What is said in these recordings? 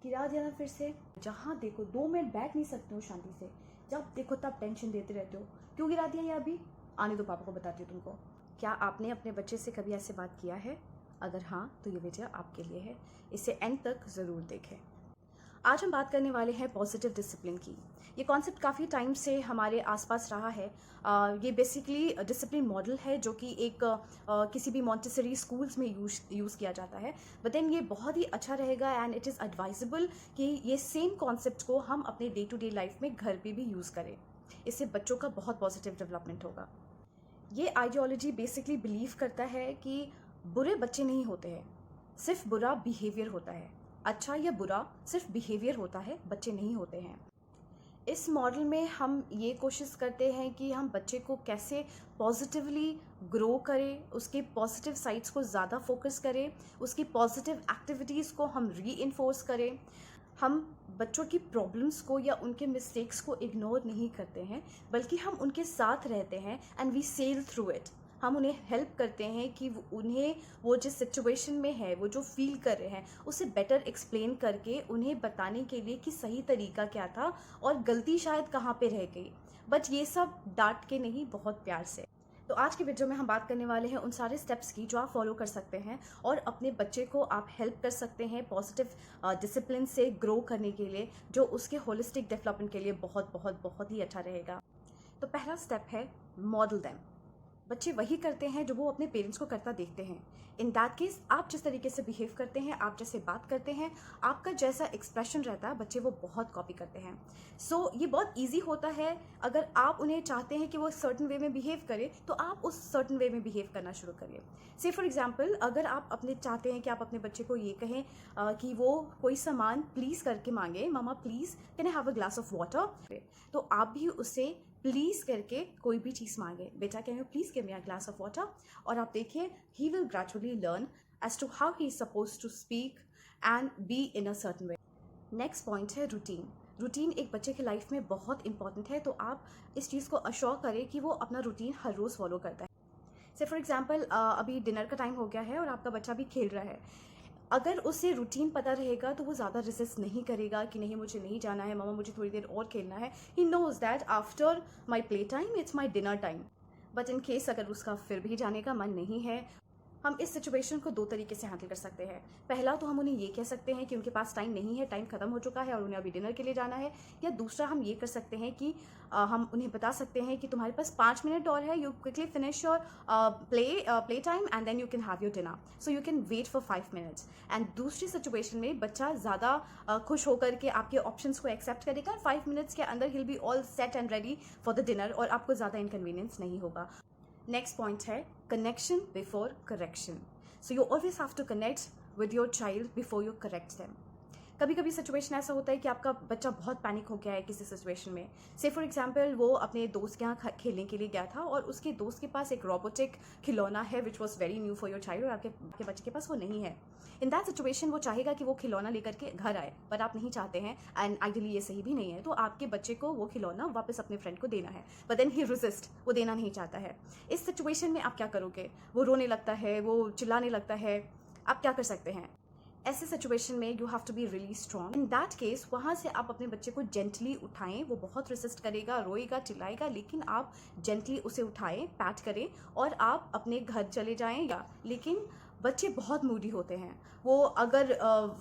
गिरा दिया ना फिर से। जहाँ देखो 2 मिनट बैठ नहीं सकते हो शांति से, जब देखो तब टेंशन देते रहते हो। क्यों गिरा दिया ये अभी? आने दो, पापा को बताती हूँ तुमको। क्या आपने अपने बच्चे से कभी ऐसे बात किया है? अगर हाँ तो ये वीडियो आपके लिए है, इसे एंड तक ज़रूर देखें। आज हम बात करने वाले हैं पॉजिटिव डिसिप्लिन की। ये कॉन्सेप्ट काफ़ी टाइम से हमारे आसपास रहा है। ये बेसिकली डिसिप्लिन मॉडल है जो कि एक किसी भी मॉन्टेसरी स्कूल्स में यूज़ किया जाता है। बट देन ये बहुत ही अच्छा रहेगा एंड इट इज़ एडवाइजेबल कि ये सेम कॉन्सेप्ट को हम अपने डे टू डे लाइफ में घर पे भी यूज़ करें। इससे बच्चों का बहुत पॉजिटिव डेवलपमेंट होगा। ये आइडियोलॉजी बेसिकली बिलीव करता है कि बुरे बच्चे नहीं होते हैं, सिर्फ बुरा बिहेवियर होता है। अच्छा या बुरा सिर्फ बिहेवियर होता है, बच्चे नहीं होते हैं। इस मॉडल में हम ये कोशिश करते हैं कि हम बच्चे को कैसे पॉजिटिवली ग्रो करें, उसके पॉजिटिव साइड्स को ज़्यादा फोकस करें, उसकी पॉजिटिव एक्टिविटीज़ को हम रीइंफोर्स करें। हम बच्चों की प्रॉब्लम्स को या उनके मिस्टेक्स को इग्नोर नहीं करते हैं, बल्कि हम उनके साथ रहते हैं and we sail through it. हम उन्हें हेल्प करते हैं कि उन्हें वो जिस सिचुएशन में है, वो जो फील कर रहे हैं, उसे बेटर एक्सप्लेन करके उन्हें बताने के लिए कि सही तरीका क्या था और गलती शायद कहाँ पे रह गई। बट ये सब डांट के नहीं, बहुत प्यार से। तो आज की वीडियो में हम बात करने वाले हैं उन सारे स्टेप्स की जो आप फॉलो कर सकते हैं और अपने बच्चे को आप हेल्प कर सकते हैं पॉजिटिव डिसिप्लिन से ग्रो करने के लिए, जो उसके होलिस्टिक डेवलपमेंट के लिए बहुत बहुत बहुत ही अच्छा रहेगा। तो पहला स्टेप है मॉडल देम। बच्चे वही करते हैं जो वो अपने पेरेंट्स को करता देखते हैं। इन दैट केस आप जिस तरीके से बिहेव करते हैं, आप जैसे बात करते हैं, आपका जैसा एक्सप्रेशन रहता है, बच्चे वो बहुत कॉपी करते हैं। सो ये बहुत ईजी होता है। अगर आप उन्हें चाहते हैं कि वो सर्टन वे में बिहेव करे, तो आप उस सर्टन वे में बिहेव करना शुरू करिए। से फॉर एग्जाम्पल, अगर आप अपने चाहते हैं कि आप अपने बच्चे को ये कहें कि वो कोई सामान प्लीज़ करके मांगे, mama please can I have a glass of water, तो आप भी उसे प्लीज़ करके कोई भी चीज़ मांगे, बेटा can you please give me a glass of water, और आप देखिए he will gradually learn as to how he is suppose to speak and be in a certain way. Next point है रूटीन। रूटीन एक बच्चे की life में बहुत important है, तो आप इस चीज़ को अश्योर करें कि वो अपना रूटीन हर रोज़ फॉलो करता है। से फॉर एग्जाम्पल, अभी डिनर का टाइम हो गया है और आपका बच्चा भी खेल रहा है। अगर उसे रूटीन पता रहेगा तो वो ज़्यादा रेसिस्ट नहीं करेगा कि नहीं मुझे नहीं जाना है, मामा मुझे थोड़ी देर और खेलना है। He knows that after my play time it's my dinner time. But in case अगर उसका फिर भी जाने का मन नहीं है, हम इस सिचुएशन को 2 तरीके से हैंडल कर सकते हैं। पहला तो हम उन्हें ये कह सकते हैं कि उनके पास टाइम नहीं है, टाइम खत्म हो चुका है और उन्हें अभी डिनर के लिए जाना है। या दूसरा हम ये कर सकते हैं कि हम उन्हें बता सकते हैं कि तुम्हारे पास 5 मिनट और है, you quickly finish your play time and then you can have your dinner, so you can wait for 5 minutes. And दूसरी सिचुएशन में बच्चा ज़्यादा खुश होकर के आपके ऑप्शंस को एक्सेप्ट करेगा। 5 मिनट्स के अंदर he'll be all set and ready for the dinner और आपको ज़्यादा इनकन्वीनियंस नहीं होगा। नेक्स्ट पॉइंट है connection before correction. So you always have to connect with your child before you correct them. कभी कभी सिचुएशन ऐसा होता है कि आपका बच्चा बहुत पैनिक हो गया है किसी सिचुएशन में। से फॉर एग्जांपल, वो अपने दोस्त के यहाँ खेलने के लिए गया था और उसके दोस्त के पास एक रोबोटिक खिलौना है which was very new for your child, और आपके बच्चे के पास वो नहीं है। इन दैट सिचुएशन वो चाहेगा कि वो खिलौना लेकर के घर आए, पर आप नहीं चाहते हैं एंड आइडियली ये सही भी नहीं है, तो आपके बच्चे को वो खिलौना वापस अपने फ्रेंड को देना है। बट देन ही रेजिस्ट, वो देना नहीं चाहता है। इस सिचुएशन में आप क्या करोगे? वो रोने लगता है, वो चिल्लाने लगता है, आप क्या कर सकते हैं? ऐसे सिचुएशन में you have to be really strong. In that case वहाँ से आप अपने बच्चे को जेंटली उठाएं। वो बहुत रेसिस्ट करेगा, रोएगा, चिल्लाएगा, लेकिन आप जेंटली उसे उठाएं, पैट करें और आप अपने घर चले जाएं। या लेकिन बच्चे बहुत मूडी होते हैं, वो अगर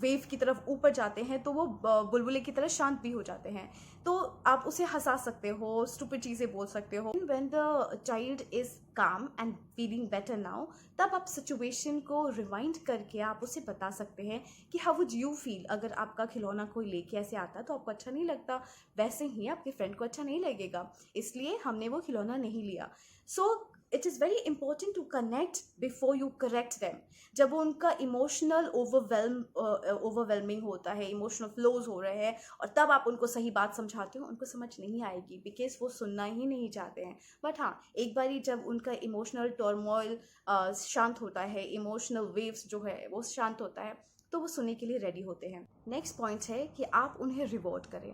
वेव की तरफ ऊपर जाते हैं तो वो बुलबुले की तरह शांत भी हो जाते हैं। तो आप उसे हंसा सकते हो, स्टूपिड चीज़ें बोल सकते हो। व्हेन द चाइल्ड इज काम एंड फीलिंग बेटर नाउ, तब आप सिचुएशन को रिवाइंड करके आप उसे बता सकते हैं कि हाउ वुड यू फील अगर आपका खिलौना कोई लेके ऐसे आता तो आपको अच्छा नहीं लगता, वैसे ही आपके फ्रेंड को अच्छा नहीं लगेगा, इसलिए हमने वो खिलौना नहीं लिया। So it is very important to connect before you correct them. जब वो उनका इमोशनल ओवरवेलमिंग होता है, इमोशनल फ्लोज हो रहे हैं, और तब आप उनको सही बात समझाते हो, उनको समझ नहीं आएगी बिकॉज वो सुनना ही नहीं चाहते हैं। बट हाँ, एक बारी जब उनका इमोशनल टर्मोइल शांत होता है, इमोशनल वेव्स जो है वो शांत होता है, तो वो सुनने के लिए रेडी होते हैं। नेक्स्ट पॉइंट है कि आप उन्हें रिवॉर्ड करें।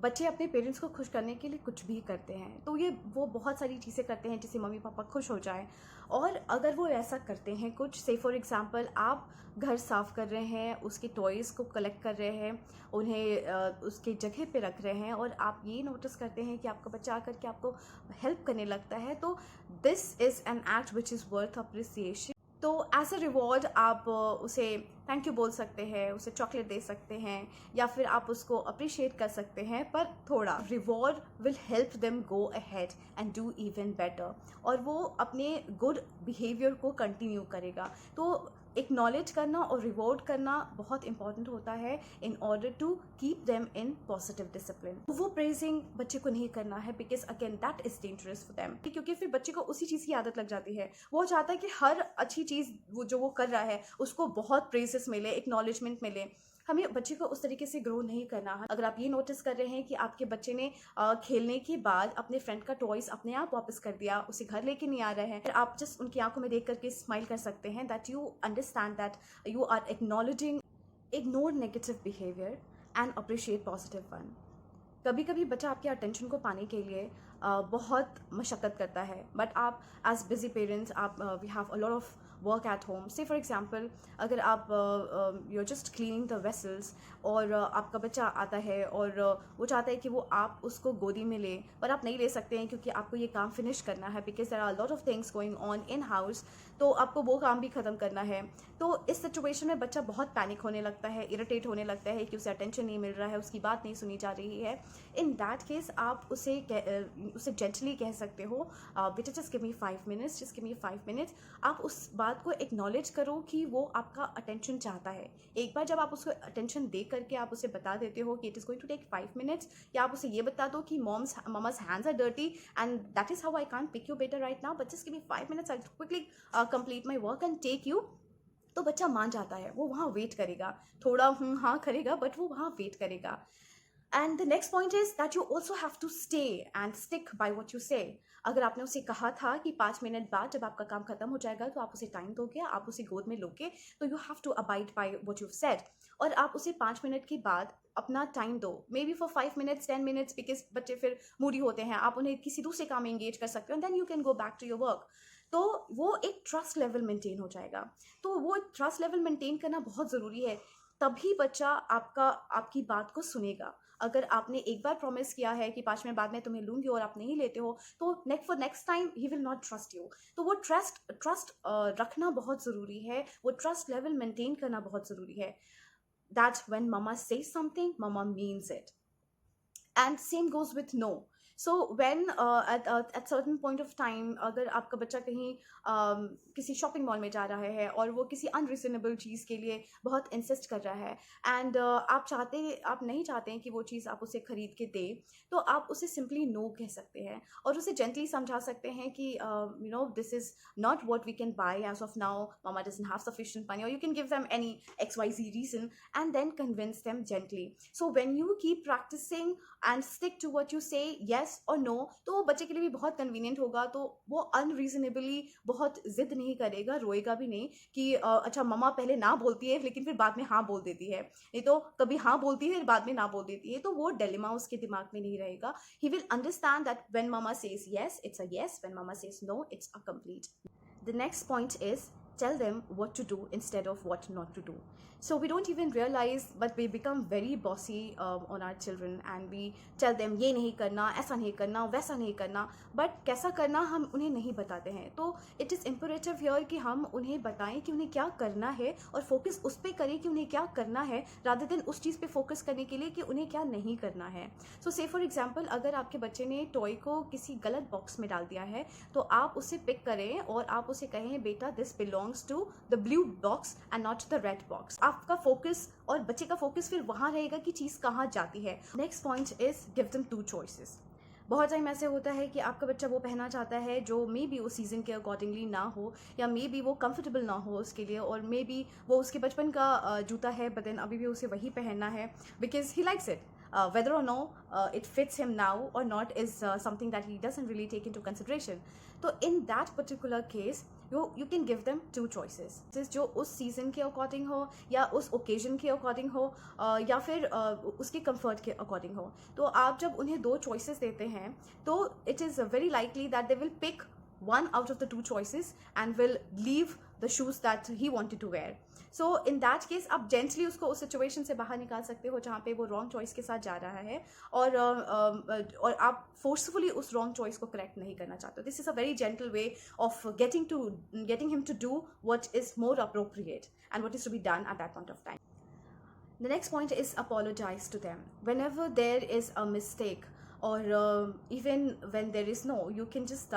बच्चे अपने पेरेंट्स को खुश करने के लिए कुछ भी करते हैं, तो ये वो बहुत सारी चीज़ें करते हैं जिससे मम्मी पापा खुश हो जाएं। और अगर वो ऐसा करते हैं कुछ, से फॉर एग्ज़ाम्पल आप घर साफ़ कर रहे हैं, उसके टॉयज़ को कलेक्ट कर रहे हैं, उन्हें उसके जगह पे रख रहे हैं, और आप ये नोटिस करते हैं कि आपका बच्चा आकर के आपको हेल्प करने लगता है, तो this is an act which is worth appreciation. तो एज अ रिवॉर्ड आप उसे थैंक यू बोल सकते हैं, उसे चॉकलेट दे सकते हैं, या फिर आप उसको अप्रिशिएट कर सकते हैं, पर थोड़ा reward will help them go ahead and do even better, और वो अपने गुड बिहेवियर को कंटिन्यू करेगा। तो एक्नॉलेज करना और रिवॉर्ड करना बहुत इंपॉर्टेंट होता है in order to keep them in positive discipline. वो प्रेजिंग बच्चे को नहीं करना है, because again that is dangerous for them, क्योंकि फिर बच्चे को उसी चीज़ की आदत लग जाती है। वो चाहता है कि हर अच्छी चीज़ वो जो वो कर रहा है उसको बहुत प्रेजेस मिले, एक्नॉलेजमेंट मिले। हमें बच्चे को उस तरीके से ग्रो नहीं करना है। अगर आप ये नोटिस कर रहे हैं कि आपके बच्चे ने खेलने के बाद अपने फ्रेंड का टॉयज अपने आप वापस कर दिया, उसे घर लेके नहीं आ रहे हैं, फिर आप जस्ट उनकी आंखों में देख करके स्माइल कर सकते हैं, that you understand that you are acknowledging, ignore negative behaviour and appreciate positive one. कभी कभी बच्चा आपके अटेंशन को पाने के लिए बहुत मशक्क़त करता है, बट आप एज बिजी पेरेंट्स, आप we have a lot of work at home. Say for example, अगर आप you are just cleaning the vessels, और आपका बच्चा आता है और वो चाहता है कि वो आप उसको गोदी में ले, पर आप नहीं ले सकते हैं क्योंकि आपको ये काम फिनिश करना है, because there are lot of things going on in house, तो आपको वो काम भी ख़त्म करना है। तो इस सिचुएशन में बच्चा बहुत पैनिक होने लगता है, इरिटेट होने लगता है कि उसे अटेंशन नहीं मिल रहा है, उसकी बात नहीं सुनी जा रही है। इन दैट केस आप उसे जेंटली कह सकते हो, बेटा just give me 5 minutes, just give me 5 minutes. आप उस बात को एक्नॉलेज करो कि वो आपका अटेंशन चाहता है। एक बार जब आप उसको अटेंशन दे करके आप उसे बता देते हो कि it is going to take 5 minutes, या आप उसे ये बता दो कि mama's hands are dirty and that is how I can't pick you बेटा right now, but just give me 5 minutes, I quickly complete my work and take you. तो बच्चा मान जाता है, वो वहाँ वेट करेगा, थोड़ा हाँ करेगा, बट वो वहाँ वेट करेगा। And the next point is that you also have to stay and stick by what you say. अगर आपने उसे कहा था कि 5 मिनट बाद जब आपका काम खत्म हो जाएगा तो आप उसे टाइम दोगे, आप उसे गोद में लोगे, तो you have to abide by what you said. और आप उसे 5 मिनट के बाद अपना टाइम दो, may be for 5 minutes 10 minutes, because बच्चे फिर मूडी होते हैं, आप उन्हें किसी दूसरे काम में एंगेज कर सकते हो, and then you can go back to your work. तो वो एक ट्रस्ट लेवल मेंटेन हो जाएगा। तो वो ट्रस्ट लेवल मेंटेन करना बहुत ज़रूरी है, तभी बच्चा आपकी बात को सुनेगा। अगर आपने एक बार प्रॉमिस किया है कि 5 मिनट बाद मैं तुम्हें लूँगी और आप नहीं लेते हो, तो next time he will not trust you. तो वो ट्रस्ट रखना बहुत ज़रूरी है, वो ट्रस्ट लेवल मेंटेन करना बहुत ज़रूरी है, that when mama says something mama means it. And same goes with no. So when at certain point of time, अगर आपका बच्चा कहीं किसी शॉपिंग मॉल में जा रहा है और वो किसी अनरीजनेबल चीज़ के लिए बहुत इंसिस्ट कर रहा है, एंड आप नहीं चाहते हैं कि वो चीज़ आप उसे खरीद के दे, तो आप उसे सिंपली नो कह सकते हैं और उसे जेंटली समझा सकते हैं कि you know this is not what we can buy as of now, mama doesn't have sufficient money, और you can give them any XYZ reason and then convince them gently. So when you keep practising and stick to what you say, yes और no, तो वो बच्चे के लिए भी बहुत convenient होगा। तो वो अनरीजनेबली बहुत जिद नहीं करेगा, रोएगा भी नहीं कि अच्छा मम्मा पहले ना बोलती है लेकिन फिर बाद में हाँ बोल देती है, नहीं तो कभी हाँ बोलती है फिर बाद में ना बोल देती है। तो वो डिलेमा उसके दिमाग में नहीं रहेगा। He will understand that when mama says yes, it's a yes, when mama says no, it's a complete। The next point is tell them what to do instead of what not to do. So we don't even realize, but we become very bossy on our children and we tell them ये नहीं करना, ऐसा नहीं करना, वैसा नहीं करना, but कैसा करना हम उन्हें नहीं बताते हैं। तो it is imperative here कि हम उन्हें बताएं कि उन्हें क्या करना है और फोकस उस पर करें कि उन्हें क्या करना है, rather than उस चीज़ पे फोकस करने के लिए कि उन्हें क्या नहीं करना है। So say for example, अगर आपके बच्चे ने टॉय को किसी गलत बॉक्स में डाल दिया है, तो आप उसे पिक करें और आप उसे कहें बेटा this belongs to the blue box and not the red box. आपका फोकस और बच्चे का फोकस फिर वहाँ रहेगा कि चीज़ कहाँ जाती है। Next point is give them 2 choices. बहुत टाइम ऐसे होता है कि आपका बच्चा वो पहनना चाहता है जो मे बी उस सीज़न के अकॉर्डिंगली ना हो, या मे बी वो कंफर्टेबल ना हो उसके लिए, और मे बी वो उसके बचपन का जूता है बट देन अभी भी उसे वही पहनना है because he likes it. Whether or no it fits him now or not is something that he doesn't really take into consideration. So in that particular case, you can give them two choices, जिस जो उस season के according हो या उस occasion के according हो या फिर उसके कंफर्ट के अकॉर्डिंग हो. तो आप जब उन्हें दो चॉइसेस देते हैं तो it is very likely that they will pick one out of the two choices and will leave the shoes that he wanted to wear. So in that case आप gently उसको उस situation से बाहर निकाल सकते हो जहाँ पे वो wrong choice के साथ जा रहा है और आप forcefully उस wrong choice को correct नहीं करना चाहते. This is a very gentle way of getting him to do what is more appropriate and what is to be done at that point of time. The next point is apologize to them. Whenever there is a mistake or even when there is no, you can just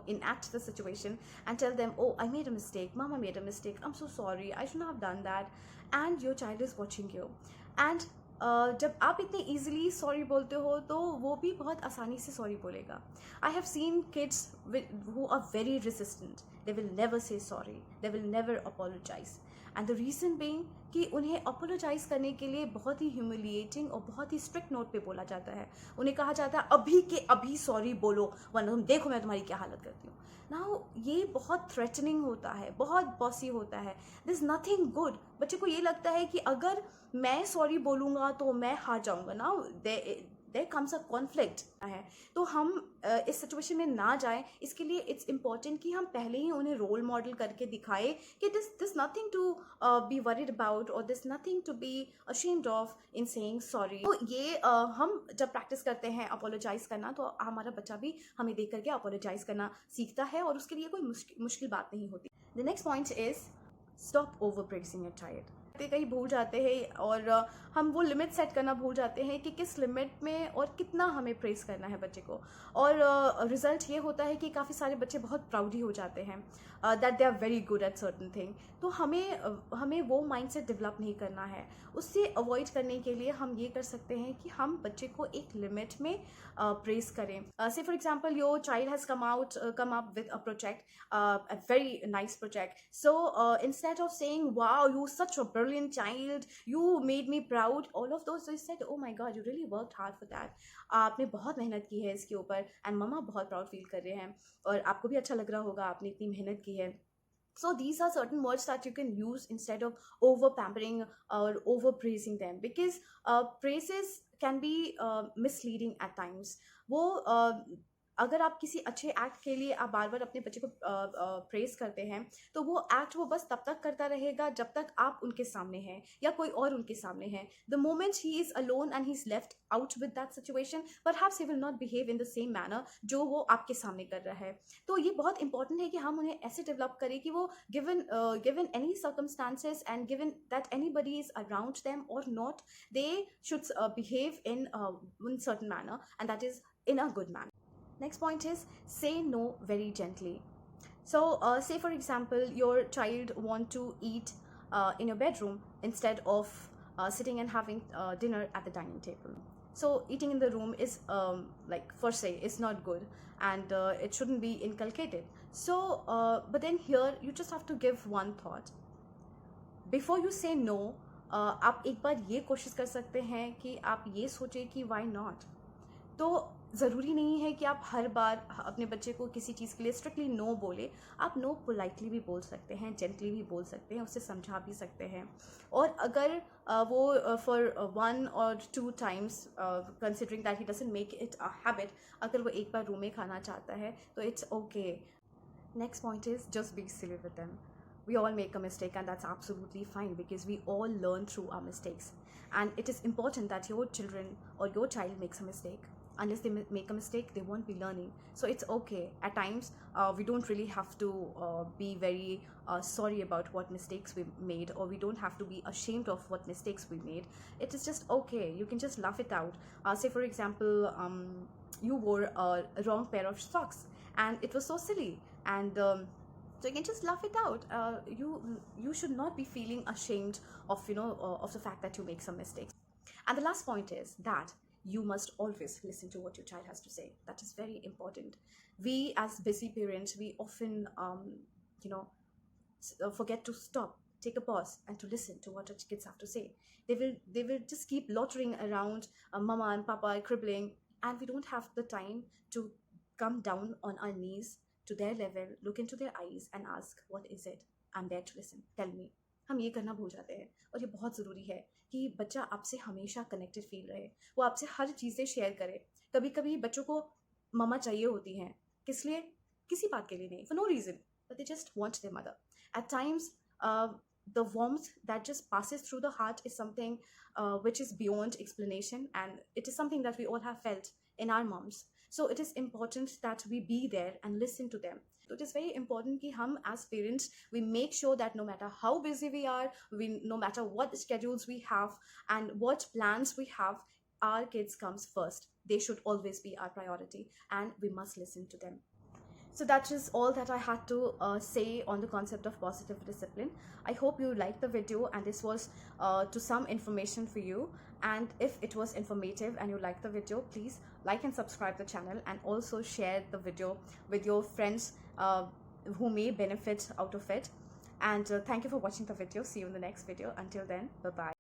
enact the situation and tell them, oh, I made a mistake, mama made a mistake, I'm so sorry, I shouldn't have done that. And your child is watching you. And जब आप इतने easily sorry बोलते हो तो वो भी बहुत आसानी से sorry बोलेगा. I have seen kids who are very resistant. They will never say sorry. They will never apologize. And the reason being कि उन्हें apologize करने के लिए बहुत ही humiliating और बहुत ही strict note पे बोला जाता है. उन्हें कहा जाता है अभी के अभी sorry बोलो वरना तुम देखो मैं तुम्हारी क्या हालत करती हूँ. Now ये बहुत threatening होता है, बहुत bossy होता है. There's nothing good. बच्चे को ये लगता है कि अगर मैं sorry बोलूँगा तो मैं हार जाऊँगा. Now there comes a conflict है. तो हम इस सिचुएशन में ना जाएं, इसके लिए इट्स इम्पॉर्टेंट कि हम पहले ही उन्हें रोल मॉडल करके दिखाएं कि this nothing to be worried about और this nothing to be ashamed of in saying sorry. तो ये हम जब प्रैक्टिस करते हैं अपोलोजाइज करना तो हमारा बच्चा भी हमें देख करके अपोलोजाइज करना सीखता है और उसके लिए कोई मुश्किल बात नहीं होती. The next point is stop over praising your child. कहीं भूल जाते हैं और हम वो लिमिट सेट करना भूल जाते हैं कि किस लिमिट में और कितना हमें प्रेस करना है बच्चे को. और रिज़ल्ट ये होता है कि काफ़ी सारे बच्चे बहुत प्राउड ही हो जाते हैं that they are very good at certain thing. तो हमें वो माइंडसेट डेवलप नहीं करना है. उससे अवॉइड करने के लिए हम ये कर सकते हैं कि हम बच्चे को एक लिमिट में प्रेस करें. से for example your child has come up with a project, a very nice project. So instead of saying, wow, you such a brilliant child, you made me proud, all of those, so you said, oh my god, you really worked hard for that. आपने बहुत मेहनत की है इसके ऊपर and मम्मा बहुत proud feel कर रहे हैं और आपको भी अच्छा लग रहा होगा आपने इतनी मेहनत की है. So these are certain words that you can use instead of over pampering or over praising them, because praises can be misleading at times. वो अगर आप किसी अच्छे एक्ट के लिए आप बार बार अपने बच्चे को प्रेस करते हैं तो वो एक्ट वो बस तब तक करता रहेगा जब तक आप उनके सामने हैं या कोई और उनके सामने है. The moment he is alone and he is left out with that situation, perhaps he will not behave in the same manner जो वो आपके सामने कर रहा है. तो ये बहुत इंपॉर्टेंट है कि हम उन्हें ऐसे डेवलप करें कि वो given any circumstances and given that anybody is around them और not, they should behave in certain manner and that is in a good manner. Next point is say no very gently. So say for example your child want to eat in your bedroom instead of sitting and having dinner at the dining table. So eating in the room is like per se is not good and it shouldn't be inculcated. So but then here you just have to give one thought before you say no. आप एक बार ये कोशिश कर सकते हैं कि आप ये सोचें कि why not. तो ज़रूरी नहीं है कि आप हर बार अपने बच्चे को किसी चीज़ के लिए स्ट्रिक्टली नो बोले. आप नो पोलाइटली भी बोल सकते हैं, जेंटली भी बोल सकते हैं, उसे समझा भी सकते हैं. और अगर वो for 1 or 2 times considering that he doesn't make it a habit, अगर वो एक बार रूम में खाना चाहता है तो it's okay. Next point is just be silly with them. We all make a mistake and that's absolutely fine because we all learn through our mistakes. And it is important that your children or your child makes a mistake. Unless they make a mistake, they won't be learning. So it's okay. At times, we don't really have to be very sorry about what mistakes we made, or we don't have to be ashamed of what mistakes we made. It is just okay. You can just laugh it out. Say for example, you wore a wrong pair of socks and it was so silly. And so you can just laugh it out. You should not be feeling ashamed of of the fact that you make some mistakes. And the last point is that you must always listen to what your child has to say. That is very important. We as busy parents, we often forget to stop, take a pause and to listen to what our kids have to say. They will just keep loitering around mama and papa cribbling, and we don't have the time to come down on our knees to their level, look into their eyes and ask, what is it? I'm there to listen. Tell me. हम ये करना भूल जाते हैं और ये बहुत ज़रूरी है कि बच्चा आपसे हमेशा कनेक्टेड फील रहे, वो आपसे हर चीज़ें शेयर करे. कभी कभी बच्चों को मम्मा चाहिए होती हैं, किस लिए? किसी बात के लिए नहीं, for no reason, but they just want their mother. At times, the warmth that just passes through the heart is something which is beyond explanation, and it is something that we all have felt in our moms. So it is important that we be there and listen to them. So it is very important कि हम as parents we make sure that no matter how busy we are, no matter what schedules we have and what plans we have, our kids comes first. They should always be our priority, and we must listen to them. So that is all that I had to say on the concept of positive discipline. I hope you liked the video and this was to some information for you. And if it was informative and you liked the video, please like and subscribe the channel, and also share the video with your friends who may benefit out of it. And thank you for watching the video. See you in the next video. Until then, bye bye.